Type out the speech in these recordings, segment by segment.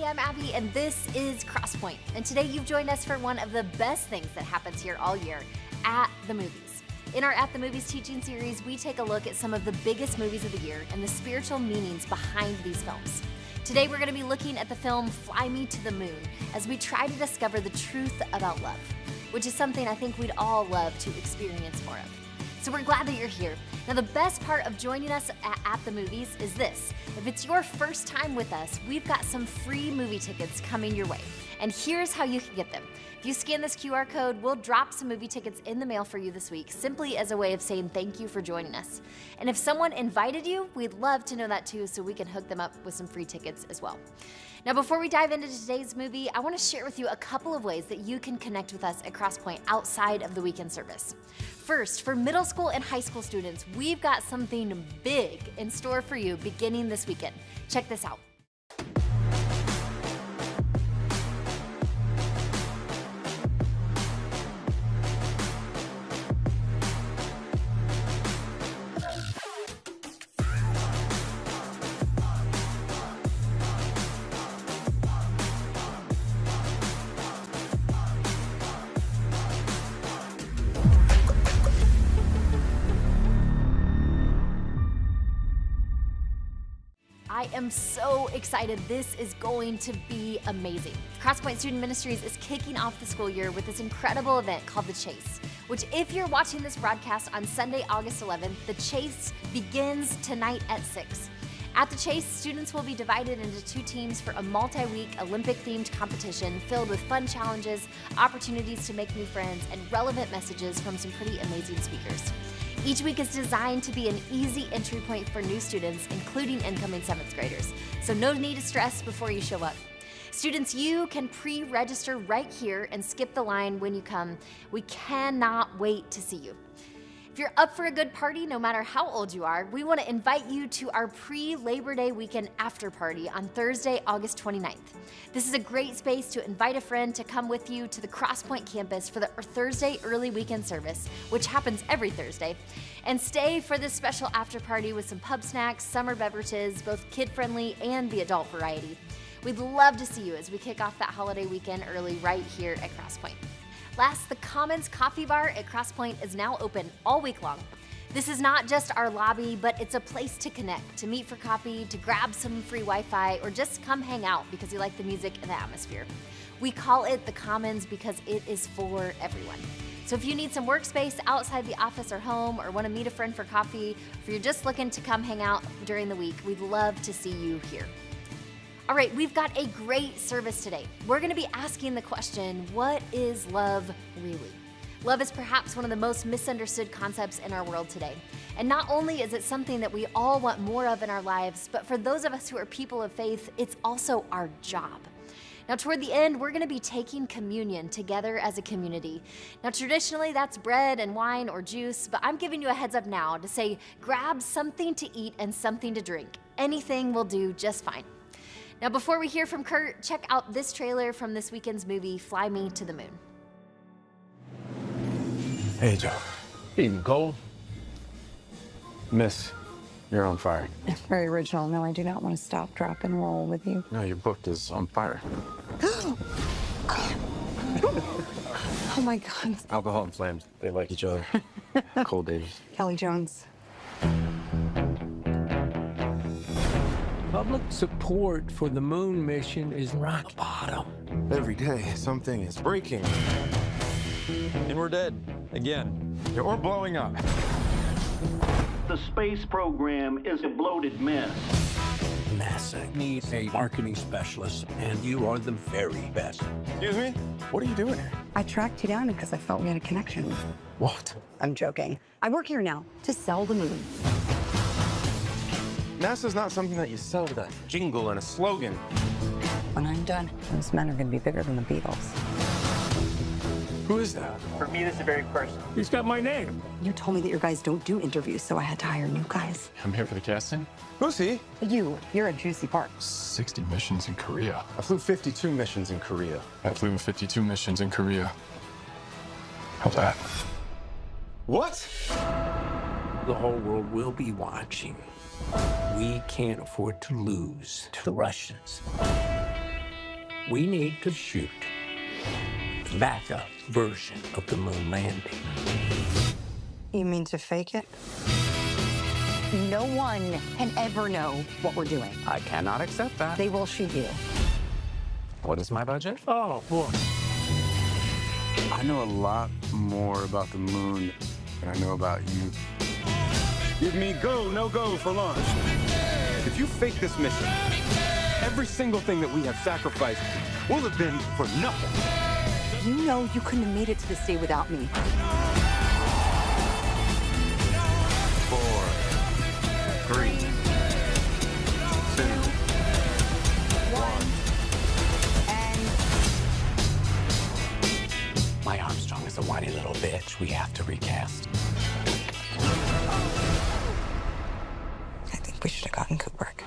I'm Abby, and this is Crosspoint. And today you've joined us for one of the best things that happens here all year, At the Movies. In our At the Movies teaching series, we take a look at some of the biggest movies of the year and the spiritual meanings behind these films. Today we're going to be looking at the film Fly Me to the Moon as we try to discover the truth about love, which is something I think we'd all love to experience more of. So we're glad that you're here. Now the best part of joining us at the Movies is this. If it's your first time with us, we've got some free movie tickets coming your way. And here's how you can get them. If you scan this QR code, we'll drop some movie tickets in the mail for you this week, simply as a way of saying thank you for joining us. And if someone invited you, we'd love to know that too, so we can hook them up with some free tickets as well. Now, before we dive into today's movie, I want to share with you a couple of ways that you can connect with us at Crosspoint outside of the weekend service. First, for middle school and high school students, we've got something big in store for you beginning this weekend. Check this out. I am so excited. This is going to be amazing. Crosspoint Student Ministries is kicking off the school year with this incredible event called The Chase, which if you're watching this broadcast on Sunday, August 11th, The Chase begins tonight at 6. At The Chase, students will be divided into two teams for a multi-week Olympic-themed competition filled with fun challenges, opportunities to make new friends, and relevant messages from some pretty amazing speakers. Each week is designed to be an easy entry point for new students, including incoming 7th graders. So no need to stress before you show up. Students, you can pre-register right here and skip the line when you come. We cannot wait to see you. If you're up for a good party, no matter how old you are, we want to invite you to our pre-Labor Day weekend after party on Thursday, August 29th. This is a great space to invite a friend to come with you to the Crosspoint campus for the Thursday early weekend service, which happens every Thursday, and stay for this special after party with some pub snacks, summer beverages, both kid-friendly and the adult variety. We'd love to see you as we kick off that holiday weekend early right here at Crosspoint. Last, the Commons Coffee Bar at Crosspoint is now open all week long. This is not just our lobby, but it's a place to connect, to meet for coffee, to grab some free Wi-Fi, or just come hang out because you like the music and the atmosphere. We call it the Commons because it is for everyone. So if you need some workspace outside the office or home, or want to meet a friend for coffee, or if you're just looking to come hang out during the week, we'd love to see you here. All right, we've got a great service today. We're gonna be asking the question, what is love really? Love is perhaps one of the most misunderstood concepts in our world today. And not only is it something that we all want more of in our lives, but for those of us who are people of faith, it's also our job. Now, toward the end, we're gonna be taking communion together as a community. Now, traditionally, that's bread and wine or juice, but I'm giving you a heads up now to say, grab something to eat and something to drink. Anything will do just fine. Now, before we hear from Curt, check out this trailer from this weekend's movie, Fly Me to the Moon. Hey, Joe. Eating cold? Miss, you're on fire. Very original. No, I do not want to stop, drop, and roll with you. No, your book is on fire. Oh my God. Alcohol and flames, they like each other. Cold days. Kelly Jones. Public support for the moon mission is rock bottom. Every day, something is breaking. And we're dead. Again. Yeah, or blowing up. The space program is a bloated mess. NASA needs a marketing specialist, and you are the very best. Excuse me? What are you doing here? I tracked you down because I felt we had a connection. What? I'm joking. I work here now to sell the moon. NASA's not something that you sell with a jingle and a slogan. When I'm done, those men are going to be bigger than the Beatles. Who is that? For me, this is very personal. He's got my name. You told me that your guys don't do interviews, so I had to hire new guys. I'm here for the casting. Who's he? You're a juicy part. 60 missions in Korea. I flew 52 missions in Korea. I flew 52 missions in Korea. How's that? What? The whole world will be watching. We can't afford to lose to the Russians. We need to shoot the backup version of the moon landing. You mean to fake it? No one can ever know what we're doing. I cannot accept that. They will shoot you. What is my budget? Oh, boy. I know a lot more about the moon than I know about you. Give me go, no go for launch. If you fake this mission, every single thing that we have sacrificed will have been for nothing. You know you couldn't have made it to this day without me. 4, 3, 2, 1. My Armstrong is a whiny little bitch. We have to recast. I think we should have gotten Kubrick.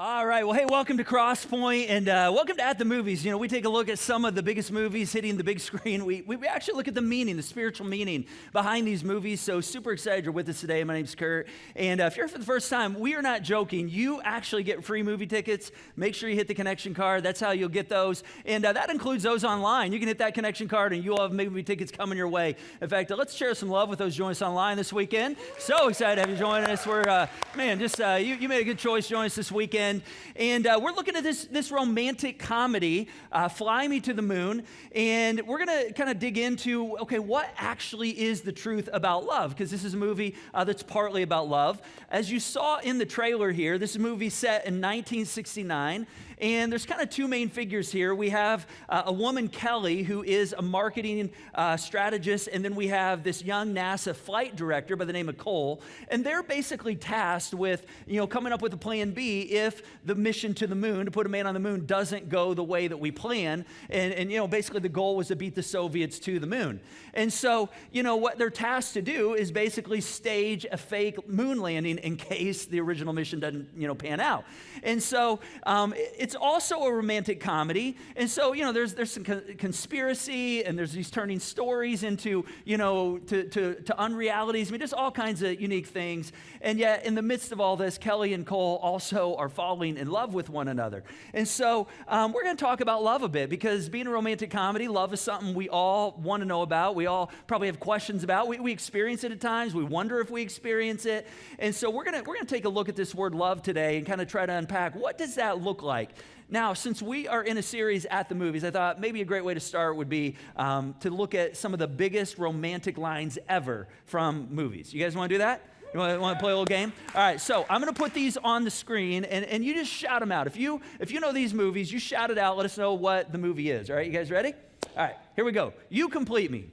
All right. Well, hey, welcome to Crosspoint and welcome to At the Movies. You know, we take a look at some of the biggest movies hitting the big screen. We actually look at the meaning, the spiritual meaning behind these movies. So super excited you're with us today. My name's Curt. And if you're here for the first time, we are not joking. You actually get free movie tickets. Make sure you hit the connection card. That's how you'll get those. And that includes those online. You can hit that connection card and you'll have movie tickets coming your way. In fact, let's share some love with those joining us online this weekend. So excited to have you join us. We're, you made a good choice joining us this weekend. And we're looking at this romantic comedy, Fly Me to the Moon, and we're going to kind of dig into, okay, what actually is the truth about love? Because this is a movie that's partly about love. As you saw in the trailer here, this is a movie set in 1969, and there's kind of two main figures here. We have a woman, Kelly, who is a marketing strategist, and then we have this young NASA flight director by the name of Cole, and they're basically tasked with, coming up with a plan B if the mission to the moon, to put a man on the moon, doesn't go the way that we plan. And basically the goal was to beat the Soviets to the moon. And so, what they're tasked to do is basically stage a fake moon landing in case the original mission doesn't, pan out. And so it's also a romantic comedy. And so, there's some conspiracy, and there's these turning stories into, to unrealities. I mean, there's all kinds of unique things. And yet, in the midst of all this, Kelly and Cole also are falling in love with one another. And so we're going to talk about love a bit, because being a romantic comedy, love is something we all want to know about. We all probably have questions about. We experience it at times. We wonder if we experience it. And so we're going to take a look at this word love today and kind of try to unpack, what does that look like? Now, since we are in a series At the Movies, I thought maybe a great way to start would be to look at some of the biggest romantic lines ever from movies. You guys want to do that? You want to play a little game? All right, so I'm going to put these on the screen, and you just shout them out. If you know these movies, you shout it out. Let us know what the movie is. All right, you guys ready? All right, here we go. You complete me.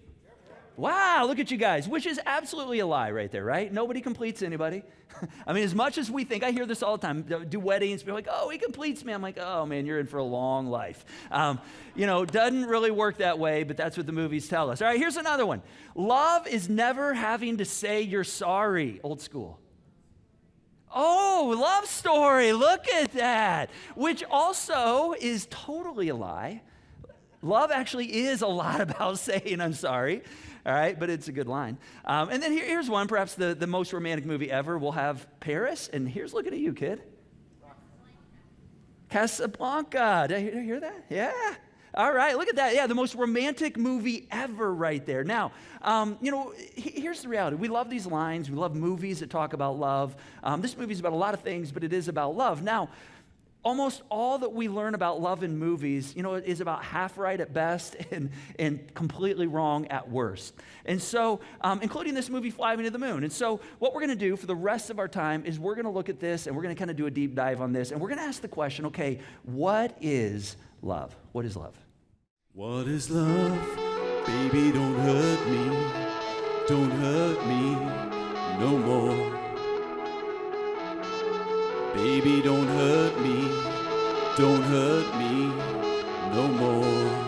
Wow, look at you guys, which is absolutely a lie right there, right? Nobody completes anybody. I mean, as much as we think, I hear this all the time, do weddings, people are like, oh, he completes me. I'm like, oh, man, you're in for a long life. Doesn't really work that way, but that's what the movies tell us. All right, here's another one. Love is never having to say you're sorry. Old school. Oh, Love Story, look at that, which also is totally a lie. Love actually is a lot about saying I'm sorry. All right, but it's a good line. And then here's one, perhaps the most romantic movie ever. We'll have Paris, and here's looking at you, kid. Casablanca. Did I hear that? Yeah. All right, look at that. Yeah, the most romantic movie ever right there. Now, here's the reality. We love these lines. We love movies that talk about love. This movie is about a lot of things, but it is about love. Now, almost all that we learn about love in movies, is about half right at best and completely wrong at worst. And so, including this movie, Fly Me to the Moon. And so what we're going to do for the rest of our time is we're going to look at this, and we're going to kind of do a deep dive on this, and we're going to ask the question, okay, what is love? What is love? What is love? Baby, don't hurt me. Don't hurt me no more. Baby, don't hurt me. Don't hurt me no more.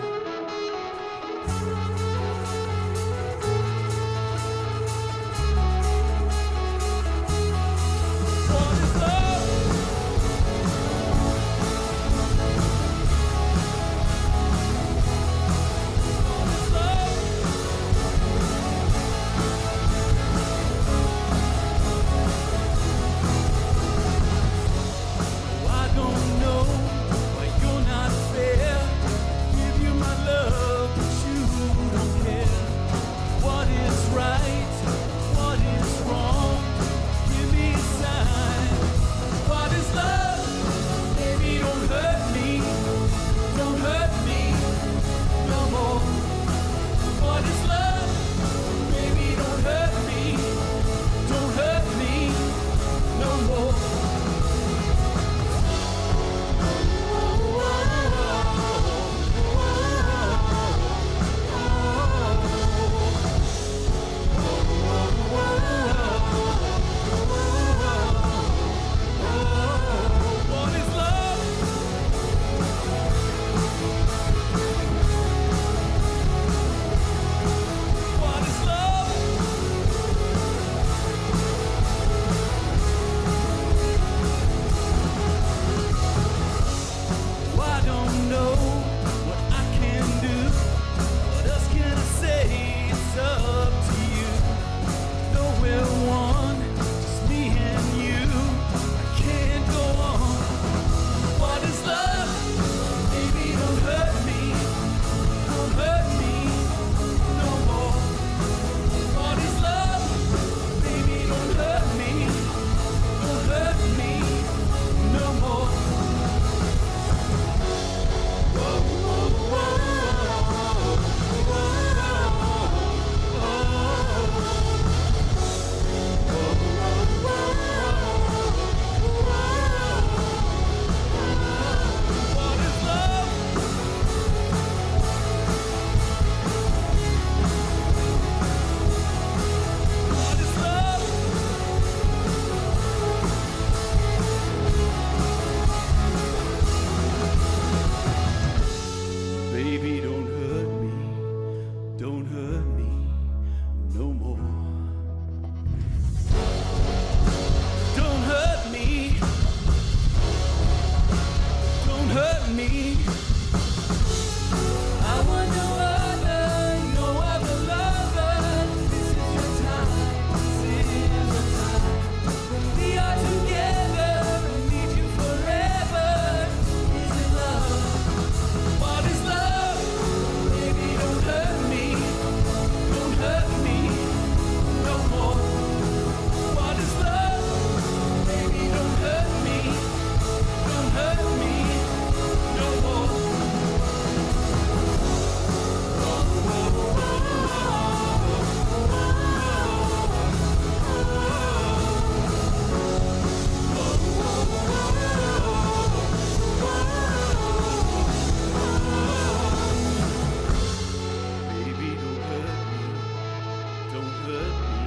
hurt me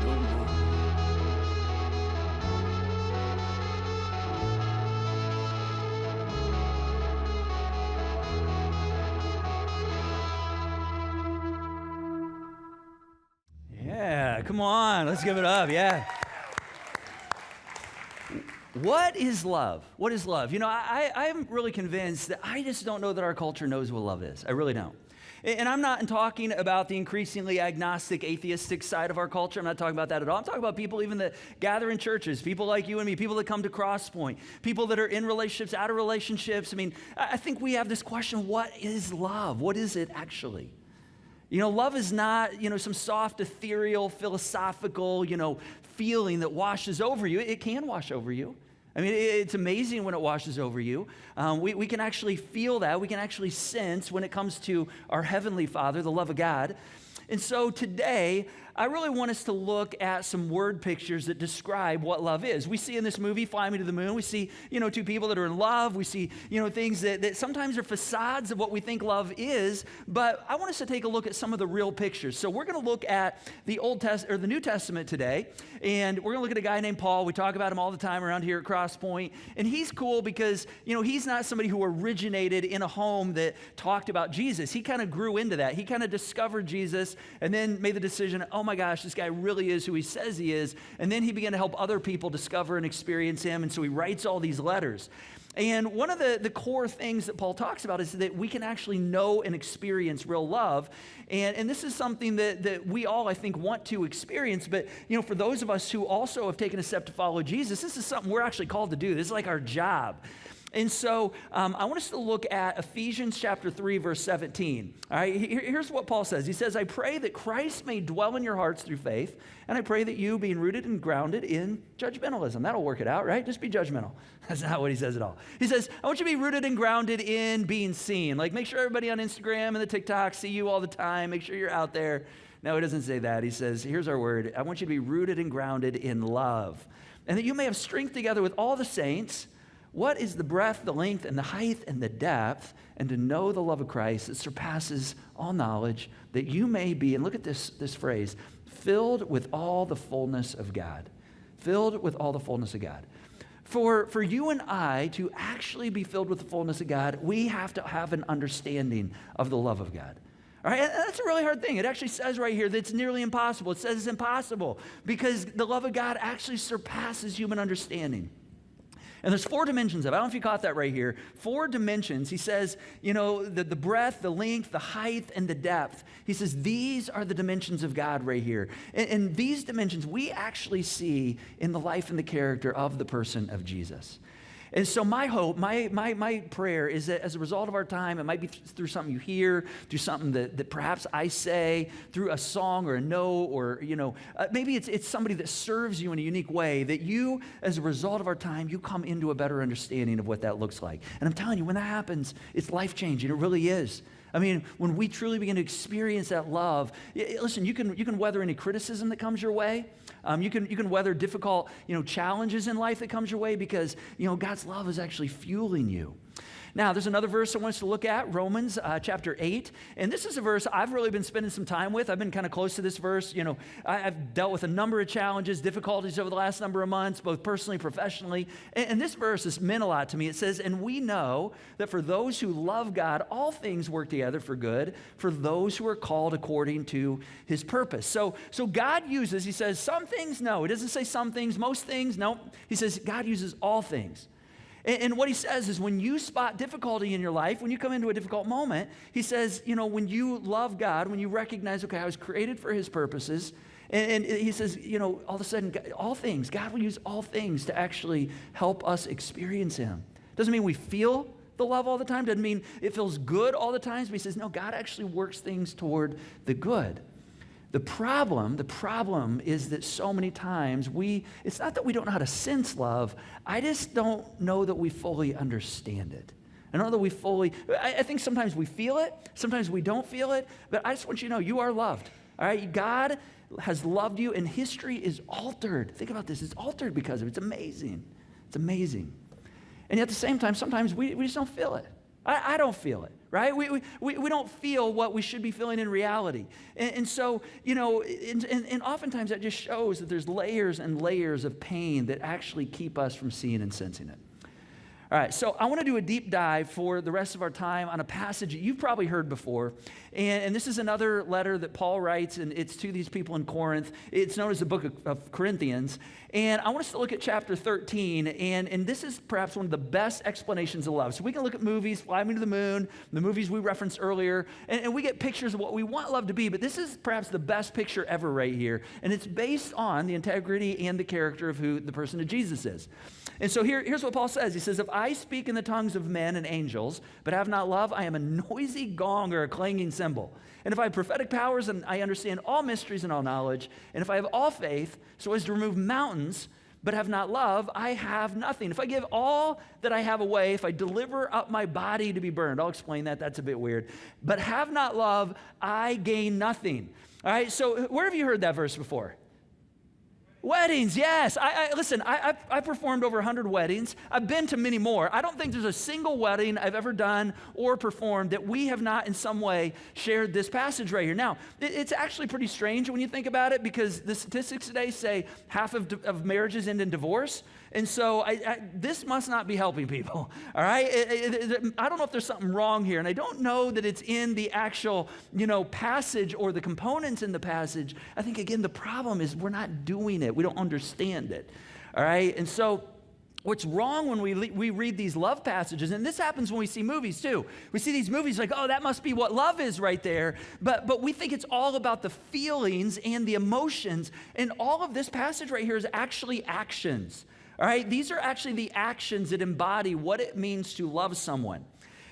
no more. Yeah, come on, let's give it up, yeah. What is love? What is love? You know, I'm really convinced that I just don't know that our culture knows what love is. I really don't. And I'm not talking about the increasingly agnostic, atheistic side of our culture. I'm not talking about that at all. I'm talking about people even that gather in churches, people like you and me, people that come to Crosspoint, people that are in relationships, out of relationships. I mean, I think we have this question, what is love? What is it actually? You know, love is not, you know, some soft, ethereal, philosophical, you know, feeling that washes over you. It can wash over you. I mean, it's amazing when it washes over you. We can actually feel that. We can actually sense when it comes to our Heavenly Father, the love of God. And so today, I really want us to look at some word pictures that describe what love is. We see in this movie, Fly Me to the Moon, we see, you know, two people that are in love. We see, you know, things that sometimes are facades of what we think love is. But I want us to take a look at some of the real pictures. So we're going to look at the the New Testament today, and we're going to look at a guy named Paul. We talk about him all the time around here at Crosspoint, and he's cool because, you know, he's not somebody who originated in a home that talked about Jesus. He kind of grew into that. He kind of discovered Jesus and then made the decision, oh my gosh, this guy really is who he says he is. And then he began to help other people discover and experience him. And so he writes all these letters. And one of the core things that Paul talks about is that we can actually know and experience real love. And this is something that we all, I think, want to experience. But, you know, for those of us who also have taken a step to follow Jesus, this is something we're actually called to do. This is like our job. And so I want us to look at Ephesians chapter 3, verse 17. All right, here's what Paul says. He says, I pray that Christ may dwell in your hearts through faith, and I pray that you, being rooted and grounded in judgmentalism. That'll work it out, right? Just be judgmental. That's not what he says at all. He says, I want you to be rooted and grounded in being seen. Like, make sure everybody on Instagram and the TikTok see you all the time. Make sure you're out there. No, he doesn't say that. He says, here's our word. I want you to be rooted and grounded in love, and that you may have strength together with all the saints. What is the breadth, the length, and the height, and the depth, and to know the love of Christ that surpasses all knowledge, that you may be, and look at this phrase, filled with all the fullness of God. Filled with all the fullness of God. For you and I to actually be filled with the fullness of God, we have to have an understanding of the love of God. All right, and that's a really hard thing. It actually says right here that it's nearly impossible. It says it's impossible because the love of God actually surpasses human understanding. And there's 4 dimensions of it. I don't know if you caught that right here. 4 dimensions. He says, you know, the breadth, the length, the height, and the depth. He says these are the dimensions of God right here. And these dimensions we actually see in the life and the character of the person of Jesus. And so my hope, my prayer is that as a result of our time, it might be through something you hear, through something that perhaps I say, through a song or a note, or, you know, maybe it's somebody that serves you in a unique way, that you, as a result of our time, you come into a better understanding of what that looks like. And I'm telling you, when that happens, it's life-changing. It really is. I mean, when we truly begin to experience that love, listen, you can weather any criticism that comes your way. You can weather difficult, you know, challenges in life that comes your way because, you know, God's love is actually fueling you. Now, there's another verse I want us to look at, Romans chapter 8. And this is a verse I've really been spending some time with. I've been kind of close to this verse. You know, I've dealt with a number of challenges, difficulties over the last number of months, both personally, professionally. And this verse has meant a lot to me. It says, and we know that for those who love God, all things work together for good, for those who are called according to his purpose. So God uses, he says, some things, no. He doesn't say some things, most things, no. He says God uses all things. And what he says is when you spot difficulty in your life, when you come into a difficult moment, he says, you know, when you love God, when you recognize, okay, I was created for his purposes, and he says, you know, all of a sudden, all things, God will use all things to actually help us experience him. Doesn't mean we feel the love all the time, doesn't mean it feels good all the time, but he says, no, God actually works things toward the good. The problem is that so many times it's not that we don't know how to sense love, I just don't know that we fully understand it. I don't know that we fully, I think sometimes we feel it, sometimes we don't feel it, but I just want you to know you are loved, all right? God has loved you and history is altered. Think about this, it's altered because of it. It's amazing. It's amazing. And yet at the same time, sometimes we just don't feel it. I don't feel it, right? We don't feel what we should be feeling in reality. And so, and oftentimes that just shows that there's layers and layers of pain that actually keep us from seeing and sensing it. All right, so I want to do a deep dive for the rest of our time on a passage that you've probably heard before. And this is another letter that Paul writes, and it's to these people in Corinth. It's known as the book of Corinthians. And I want us to look at chapter 13, and this is perhaps one of the best explanations of love. So we can look at movies, Fly Me to the Moon, the movies we referenced earlier, and we get pictures of what we want love to be, but this is perhaps the best picture ever right here. And it's based on the integrity and the character of who the person of Jesus is. And so here's what Paul says. He says, if I speak in the tongues of men and angels, but have not love, I am a noisy gong or a clanging cymbal. And if I have prophetic powers and I understand all mysteries and all knowledge, and if I have all faith so as to remove mountains, but have not love, I have nothing. If I give all that I have away, if I deliver up my body to be burned, I'll explain that, that's a bit weird, but have not love, I gain nothing. All right, so where have you heard that verse before? Weddings, yes. Listen, I performed over 100 weddings. I've been to many more. I don't think there's a single wedding I've ever done or performed that we have not in some way shared this passage right here. Now, it's actually pretty strange when you think about it because the statistics today say half of marriages end in divorce. And so this must not be helping people, all right? I don't know if there's something wrong here, and I don't know that it's in the actual, passage or the components in the passage. I think, again, the problem is we're not doing it. We don't understand it, all right? And so what's wrong when we read these love passages, and this happens when we see movies too. We see these movies like, oh, that must be what love is right there, but we think it's all about the feelings and the emotions, and all of this passage right here is actually actions. All right, these are actually the actions that embody what it means to love someone.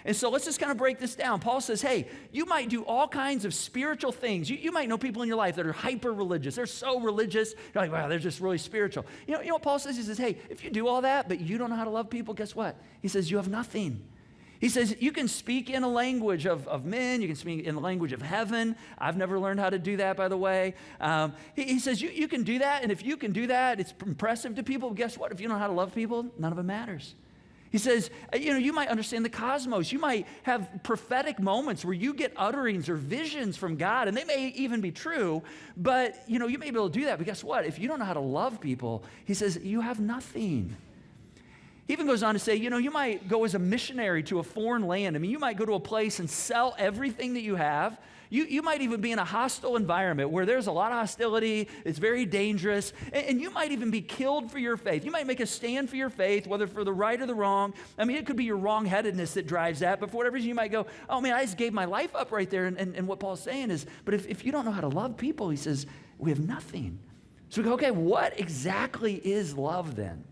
And so let's just kind of break this down. Paul says, hey, you might do all kinds of spiritual things. You might know people in your life that are hyper-religious. They're so religious. You're like, wow, they're just really spiritual. You know what Paul says? He says, hey, if you do all that, but you don't know how to love people, guess what? He says, you have nothing. He says, you can speak in a language of men. You can speak in the language of heaven. I've never learned how to do that, by the way. He says, you can do that, and if you can do that, it's impressive to people. But guess what? If you don't know how to love people, none of it matters. He says, you might understand the cosmos. You might have prophetic moments where you get utterings or visions from God, and they may even be true, but, you may be able to do that. But guess what? If you don't know how to love people, he says, you have nothing. He even goes on to say, you might go as a missionary to a foreign land. I mean, you might go to a place and sell everything that you have. You might even be in a hostile environment where there's a lot of hostility, it's very dangerous, and you might even be killed for your faith. You might make a stand for your faith, whether for the right or the wrong. I mean, it could be your wrong-headedness that drives that, but for whatever reason, you might go, oh man, I just gave my life up right there. And what Paul's saying is, but if you don't know how to love people, he says, we have nothing. So we go, okay, what exactly is love then?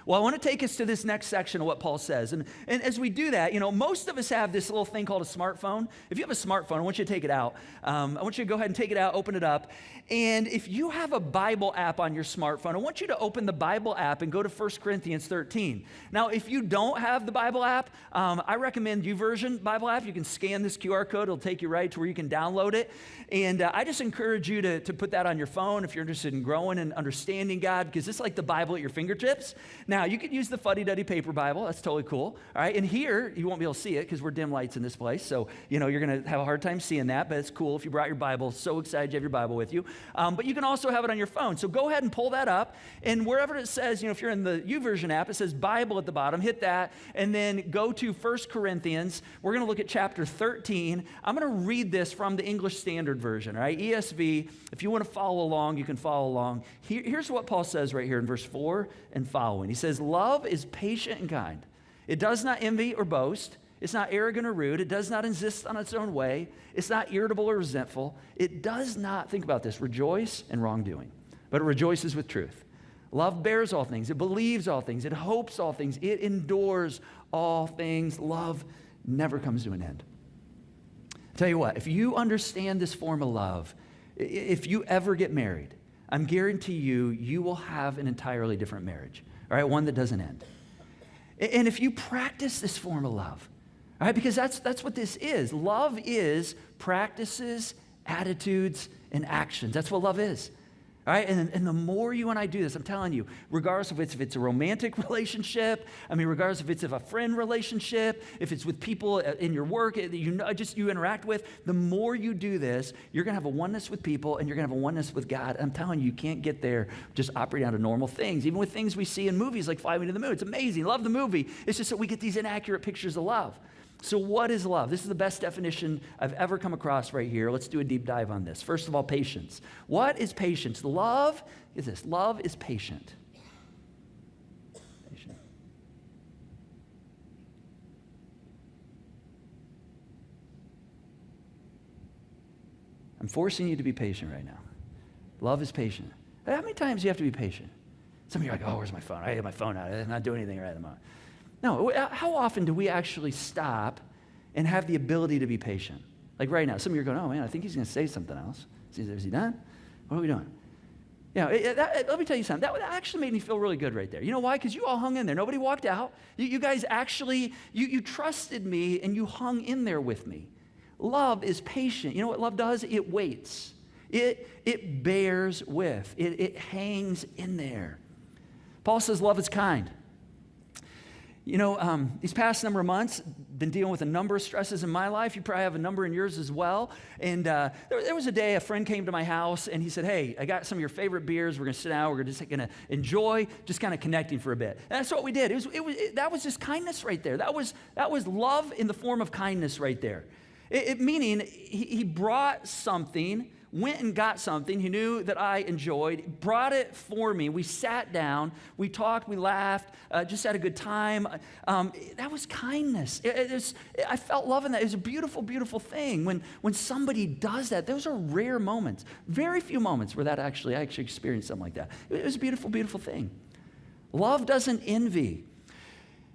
Well, I want to take us to this next section of what Paul says. And as we do that, most of us have this little thing called a smartphone. If you have a smartphone, I want you to take it out. I want you to go ahead and take it out, open it up. And if you have a Bible app on your smartphone, I want you to open the Bible app and go to 1 Corinthians 13. Now, if you don't have the Bible app, I recommend YouVersion Bible app. You can scan this QR code. It'll take you right to where you can download it. And I just encourage you to put that on your phone if you're interested in growing and understanding God, because it's like the Bible at your fingertips. Now, you could use the fuddy-duddy paper Bible. That's totally cool. All right, and here, you won't be able to see it because we're dim lights in this place, so, you're going to have a hard time seeing that, but it's cool if you brought your Bible. So excited you have your Bible with you. But you can also have it on your phone. So go ahead and pull that up, and wherever it says, if you're in the YouVersion app, it says Bible at the bottom. Hit that, and then go to 1 Corinthians. We're going to look at chapter 13. I'm going to read this from the English Standard Version, all right, ESV. If you want to follow along, you can follow along. Here's what Paul says right here in verse 4 and following. He says, love is patient and kind. It does not envy or boast. It's not arrogant or rude. It does not insist on its own way. It's not irritable or resentful. It does not, think about this, rejoice in wrongdoing, but it rejoices with truth. Love bears all things. It believes all things. It hopes all things. It endures all things. Love never comes to an end. I'll tell you what, if you understand this form of love, if you ever get married, I'm guarantee you will have an entirely different marriage, all right, one that doesn't end. And if you practice this form of love, all right, because that's what this is. Love is practices, attitudes, and actions. That's what love is. All right, and the more you and I do this, I'm telling you, regardless of if it's a romantic relationship, regardless if it's a friend relationship, if it's with people in your work that you interact with, the more you do this, you're going to have a oneness with people and you're going to have a oneness with God. I'm telling you, you can't get there just operating out of normal things, even with things we see in movies like Fly Me to the Moon. It's amazing. Love the movie. It's just that we get these inaccurate pictures of love. So what is love? This is the best definition I've ever come across right here. Let's do a deep dive on this. First of all, patience. What is patience? Love is this. Love is patient. Patient. I'm forcing you to be patient right now. Love is patient. How many times do you have to be patient? Some of you are like, oh, where's my phone? I have my phone out. I'm not doing anything right at the moment. No, how often do we actually stop and have the ability to be patient? Like right now, some of you are going, oh man, I think he's going to say something else. Is he done? What are we doing? Let me tell you something. That actually made me feel really good right there. You know why? Because you all hung in there. Nobody walked out. You guys actually, you trusted me and you hung in there with me. Love is patient. You know what love does? It waits. It bears with. It hangs in there. Paul says love is kind. You know, these past number of months, been dealing with a number of stresses in my life. You probably have a number in yours as well. And there was a day a friend came to my house and he said, hey, I got some of your favorite beers. We're going to sit down. We're just going to enjoy just kind of connecting for a bit. And that's what we did. That was just kindness right there. That was love in the form of kindness right there. Meaning he brought something, went and got something he knew that I enjoyed, brought it for me. We sat down, we talked, we laughed, just had a good time. That was kindness. I felt love in that. It was a beautiful, beautiful thing. When somebody does that, those are rare moments. Very few moments where I actually experienced something like that. It was a beautiful, beautiful thing. Love doesn't envy.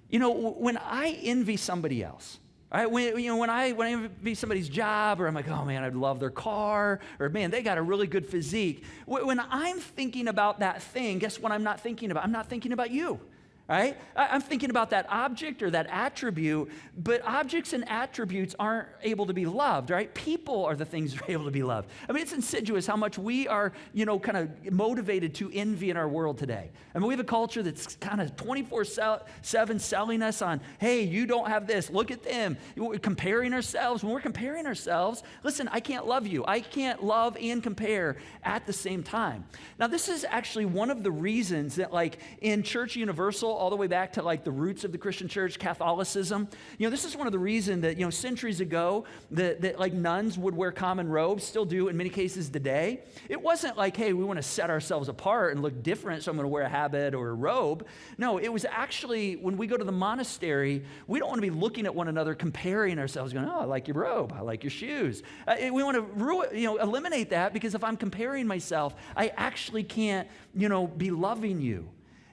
You know, when I envy somebody else, right? When I envy somebody's job, or I'm like, oh man, I'd love their car, or man, they got a really good physique. When I'm thinking about that thing, guess what I'm not thinking about? I'm not thinking about you, right? I'm thinking about that object or that attribute, but objects and attributes aren't able to be loved, right? People are the things that are able to be loved. It's insidious how much we are, kind of motivated to envy in our world today. We have a culture that's kind of 24/7 selling us on, hey, you don't have this, look at them. We're comparing ourselves. When we're comparing ourselves, listen, I can't love you. I can't love and compare at the same time. Now, this is actually one of the reasons that, like, in Church Universal, all the way back to like the roots of the Christian church, Catholicism. This is one of the reasons that, centuries ago that like nuns would wear common robes, still do in many cases today. It wasn't like, hey, we want to set ourselves apart and look different, so I'm going to wear a habit or a robe. No, it was actually when we go to the monastery, we don't want to be looking at one another, comparing ourselves, going, oh, I like your robe, I like your shoes. We want to eliminate that, because if I'm comparing myself, I actually can't, be loving you.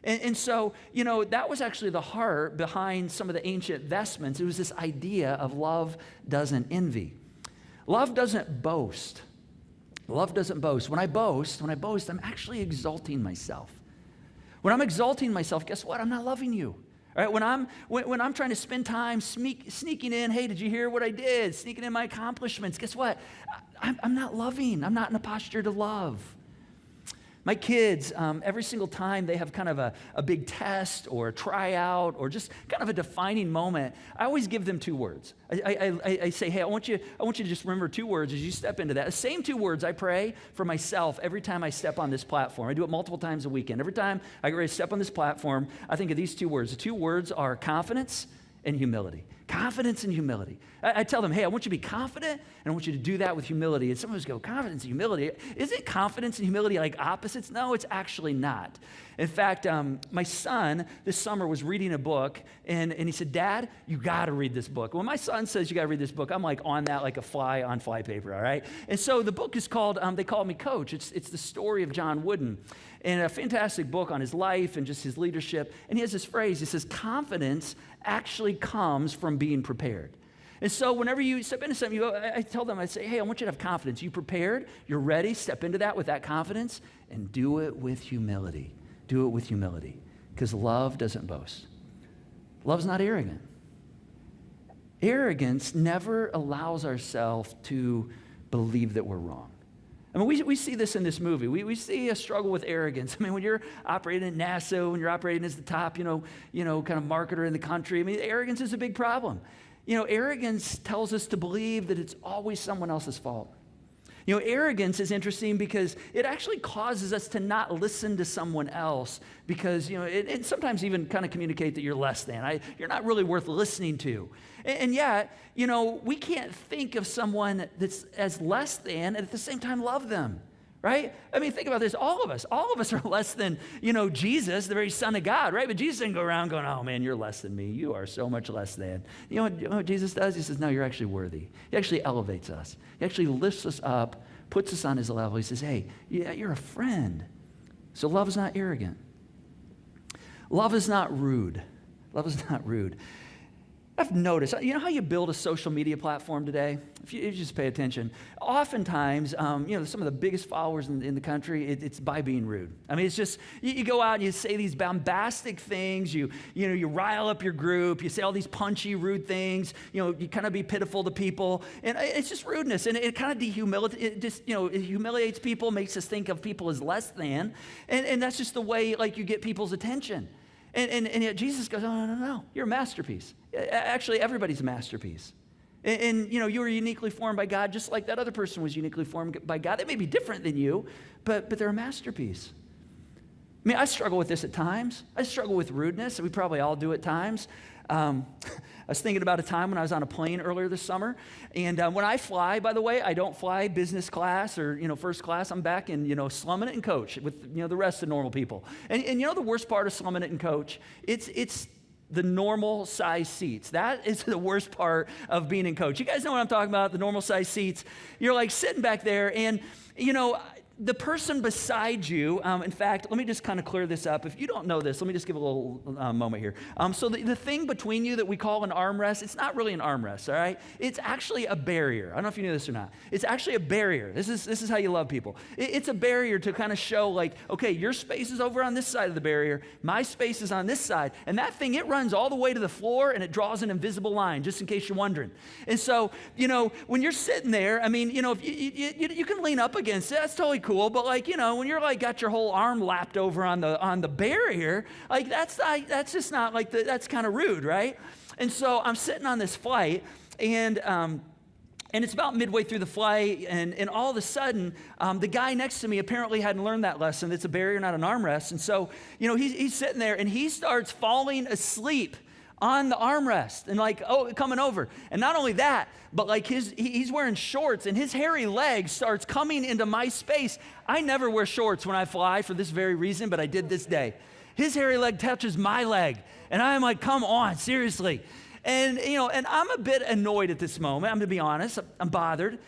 And so, that was actually the heart behind some of the ancient vestments. It was this idea of love doesn't envy. Love doesn't boast. Love doesn't boast. When I boast, I'm actually exalting myself. When I'm exalting myself, guess what? I'm not loving you. All right, when I'm trying to spend time sneaking in, hey, did you hear what I did? Sneaking in my accomplishments, guess what? I'm not loving. I'm not in a posture to love. My kids, every single time they have kind of a big test or a tryout or just kind of a defining moment, I always give them 2 words. I say, hey, I want you to just remember 2 words as you step into that. The same 2 words I pray for myself every time I step on this platform. I do it multiple times a weekend. Every time I get ready to step on this platform, I think of these 2 words. The 2 words are confidence and humility. Confidence and humility. I tell them, hey, I want you to be confident, and I want you to do that with humility. And some of us go, confidence and humility? Isn't confidence and humility like opposites? No, it's actually not. In fact, my son this summer was reading a book, and he said, Dad, you got to read this book. When my son says you got to read this book, I'm like on that like a fly on fly paper, all right? And so the book is called, they call me Coach. It's the story of John Wooden, and a fantastic book on his life and just his leadership. And he has this phrase, he says, confidence actually comes from being prepared. And so whenever you step into something, I tell them, I say, hey, I want you to have confidence. You prepared, you're ready, step into that with that confidence, and do it with humility. Do it with humility, because love doesn't boast. Love's not arrogant. Arrogance never allows ourselves to believe that we're wrong. I mean, we see this in this movie. We see a struggle with arrogance. I mean, when you're operating at NASA, when you're operating as the top, kind of marketer in the country, I mean, arrogance is a big problem. Arrogance tells us to believe that it's always someone else's fault. Arrogance is interesting because it actually causes us to not listen to someone else because, it sometimes even kind of communicate that you're less than. You're not really worth listening to. And yet, we can't think of someone that's as less than and at the same time love them, right? I mean, think about this. All of us are less than, Jesus, the very Son of God, right? But Jesus didn't go around going, oh man, you're less than me. You are so much less than. You know what Jesus does? He says, no, you're actually worthy. He actually elevates us. He actually lifts us up, puts us on his level. He says, hey, yeah, you're a friend. So love is not arrogant. Love is not rude. Love is not rude. I've noticed, how you build a social media platform today? If you just pay attention, oftentimes, some of the biggest followers in the country, it's by being rude. I mean, it's just, you go out and you say these bombastic things, you rile up your group, you say all these punchy, rude things, you kind of be pitiful to people, and it's just rudeness, and it kind of it humiliates people, makes us think of people as less than, and that's just the way, you get people's attention. And yet Jesus goes, oh, no, you're a masterpiece. Actually, everybody's a masterpiece. And you were uniquely formed by God, just like that other person was uniquely formed by God. They may be different than you, but they're a masterpiece. I mean, I struggle with this at times. I struggle with rudeness. We probably all do at times. I was thinking about a time when I was on a plane earlier this summer, and when I fly, by the way, I don't fly business class or first class. I'm back in slumming it and coach with the rest of normal people. And the worst part of slumming it and coach, it's the normal size seats. That is the worst part of being in coach. You guys know what I'm talking about? The normal size seats. You're sitting back there, and the person beside you, in fact, let me just kind of clear this up. If you don't know this, let me just give a little moment here. So the thing between you that we call an armrest, it's not really an armrest, all right? It's actually a barrier. I don't know if you knew this or not. It's actually a barrier. This is how you love people. It's a barrier to kind of show okay, your space is over on this side of the barrier, my space is on this side, and that thing, it runs all the way to the floor, and it draws an invisible line, just in case you're wondering. And so, when you're sitting there, I mean, if you can lean up against it, that's totally cool, but when you're got your whole arm lapped over on the barrier, that's just not that's kind of rude, right? And so I'm sitting on this flight, and it's about midway through the flight, and all of a sudden, the guy next to me apparently hadn't learned that lesson. It's a barrier, not an armrest. And so, he's sitting there, and he starts falling asleep on the armrest and coming over. And not only that, but he's wearing shorts, and his hairy leg starts coming into my space. I never wear shorts when I fly for this very reason, but I did this day. His hairy leg touches my leg, and I'm like, come on, seriously. And and I'm a bit annoyed at this moment. I'm gonna be honest, I'm bothered.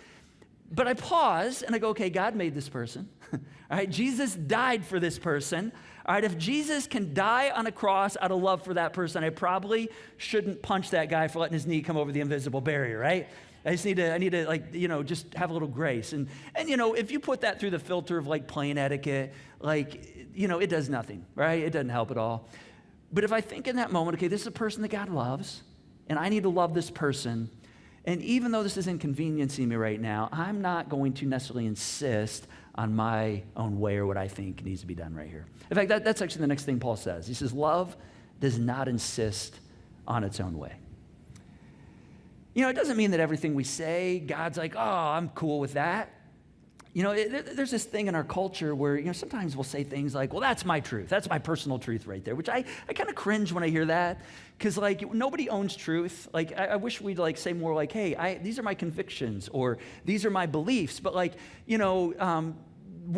But I pause and I go, okay, God made this person. All right, Jesus died for this person. All right, if Jesus can die on a cross out of love for that person, I probably shouldn't punch that guy for letting his knee come over the invisible barrier, right? I need to just have a little grace. And if you put that through the filter of plane etiquette, it does nothing, right? It doesn't help at all. But if I think in that moment, okay, this is a person that God loves, and I need to love this person, and even though this is inconveniencing me right now, I'm not going to necessarily insist on my own way or what I think needs to be done right here. In fact, that's actually the next thing Paul says. He says, love does not insist on its own way. It doesn't mean that everything we say, God's like, oh, I'm cool with that. There's this thing in our culture where, sometimes we'll say things like, well, that's my truth. That's my personal truth right there, which I kind of cringe when I hear that because, nobody owns truth. I wish we'd, say more hey, these are my convictions or these are my beliefs. But,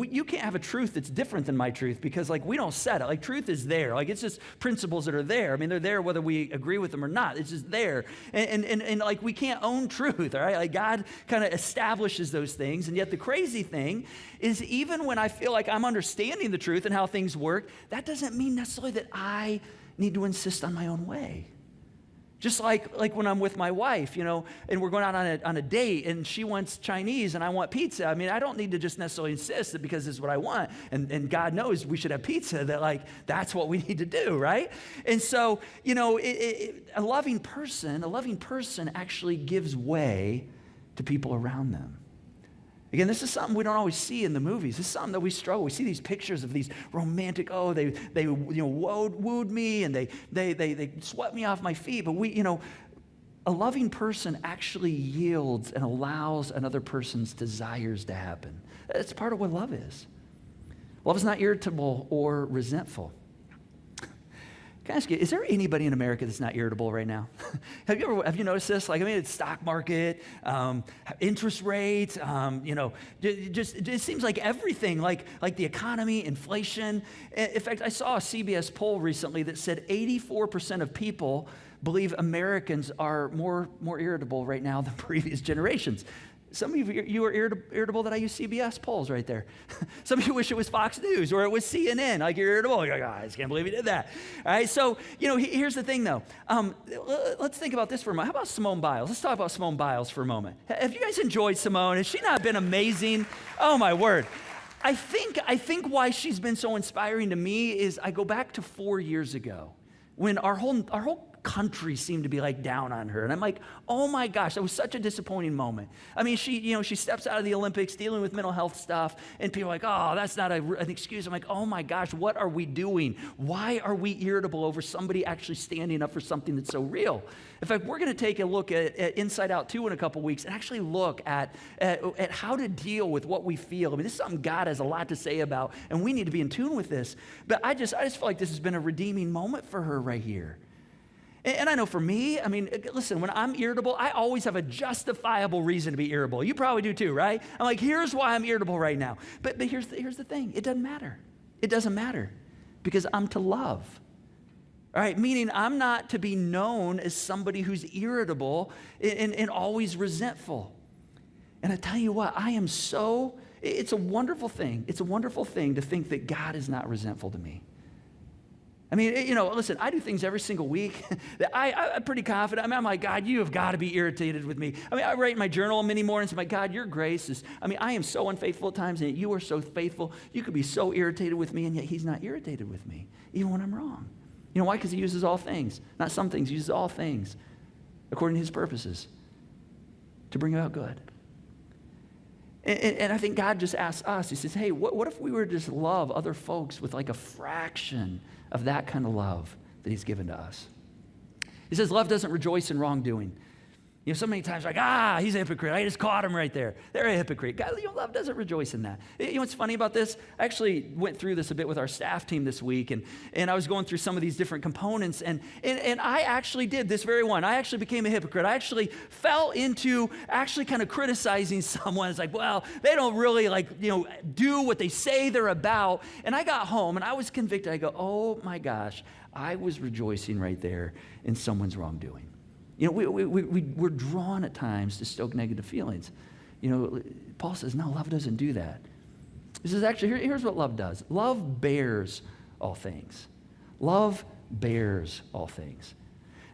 you can't have a truth that's different than my truth because we don't set it. Truth is there. It's just principles that are there. I mean, they're there whether we agree with them or not. It's just there. And we can't own truth, all right? God kind of establishes those things. And yet the crazy thing is even when I feel like I'm understanding the truth and how things work, that doesn't mean necessarily that I need to insist on my own way. Just like when I'm with my wife, and we're going out on a date, and she wants Chinese and I want pizza. I mean, I don't need to just necessarily insist that because this is what I want. And God knows we should have pizza, that that's what we need to do, right? And so, a loving person actually gives way to people around them. Again, this is something we don't always see in the movies. This is something that we struggle. We see these pictures of these romantic, they wooed me and they swept me off my feet. But a loving person actually yields and allows another person's desires to happen. That's part of what love is. Love is not irritable or resentful. Can I ask you, is there anybody in America that's not irritable right now? Have you noticed this? It's stock market, interest rates, it seems like everything, like the economy, inflation. In fact, I saw a CBS poll recently that said 84% of people believe Americans are more irritable right now than previous generations. Some of you are irritable that I use CBS polls right there. Some of you wish it was Fox News or it was CNN. Like, you're irritable. You're like, I just can't believe you did that. All right, so, here's the thing, though. Let's think about this for a moment. How about Simone Biles? Let's talk about Simone Biles for a moment. Have you guys enjoyed Simone? Has she not been amazing? Oh, my word. I think why she's been so inspiring to me is I go back to 4 years ago when our whole country seemed to be like down on her. And I'm like, oh my gosh, that was such a disappointing moment. I mean, she steps out of the Olympics dealing with mental health stuff, and people are like, oh, that's not an excuse. I'm like, oh my gosh, what are we doing? Why are we irritable over somebody actually standing up for something that's so real? In fact, we're going to take a look at Inside Out 2 in a couple weeks and actually look at how to deal with what we feel. I mean, this is something God has a lot to say about, and we need to be in tune with this. But I just feel like this has been a redeeming moment for her right here. And I know for me, listen, when I'm irritable, I always have a justifiable reason to be irritable. You probably do too, right? I'm like, here's why I'm irritable right now. But here's the thing. It doesn't matter. It doesn't matter because I'm to love. All right, meaning I'm not to be known as somebody who's irritable and always resentful. And I tell you what, it's a wonderful thing. It's a wonderful thing to think that God is not resentful to me. I mean, listen, I do things every single week that I'm pretty confident. I'm like, God, you have got to be irritated with me. I write in my journal many mornings, I'm like, God, your grace is, I am so unfaithful at times, and yet you are so faithful. You could be so irritated with me, and yet he's not irritated with me, even when I'm wrong. You know why? Because he uses all things. Not some things, he uses all things according to his purposes to bring about good. And I think God just asks us, he says, hey, what if we were to just love other folks with like a fraction of that kind of love that he's given to us? He says, love doesn't rejoice in wrongdoing. So many times like, he's a hypocrite. I just caught him right there. They're a hypocrite. God, love doesn't rejoice in that. You know what's funny about this? I actually went through this a bit with our staff team this week, and I was going through some of these different components, and I actually did this very one. I actually became a hypocrite. I actually fell into actually kind of criticizing someone. It's like, well, they don't really do what they say they're about. And I got home, and I was convicted. I go, oh my gosh, I was rejoicing right there in someone's wrongdoing. We're drawn at times to stoke negative feelings. Paul says, no, love doesn't do that. He says, actually, here's what love does. Love bears all things. Love bears all things.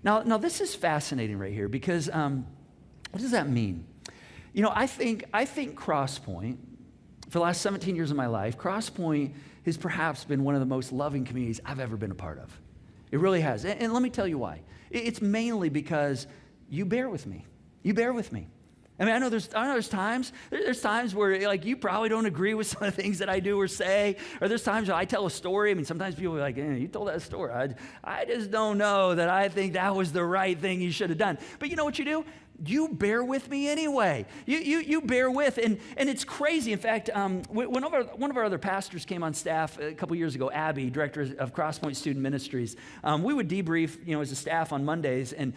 Now this is fascinating right here because what does that mean? I think Crosspoint, for the last 17 years of my life, Crosspoint has perhaps been one of the most loving communities I've ever been a part of. It really has. And let me tell you why. It's mainly because you bear with me. You bear with me. I know there's times where you probably don't agree with some of the things that I do or say, or there's times where I tell a story. Sometimes people are like, you told that story. I just don't know that I think that was the right thing you should have done. But you know what you do? You bear with me anyway. You bear with, and it's crazy. In fact, one of our other pastors came on staff a couple years ago, Abby, director of Crosspoint Student Ministries. We would debrief, as a staff on Mondays, and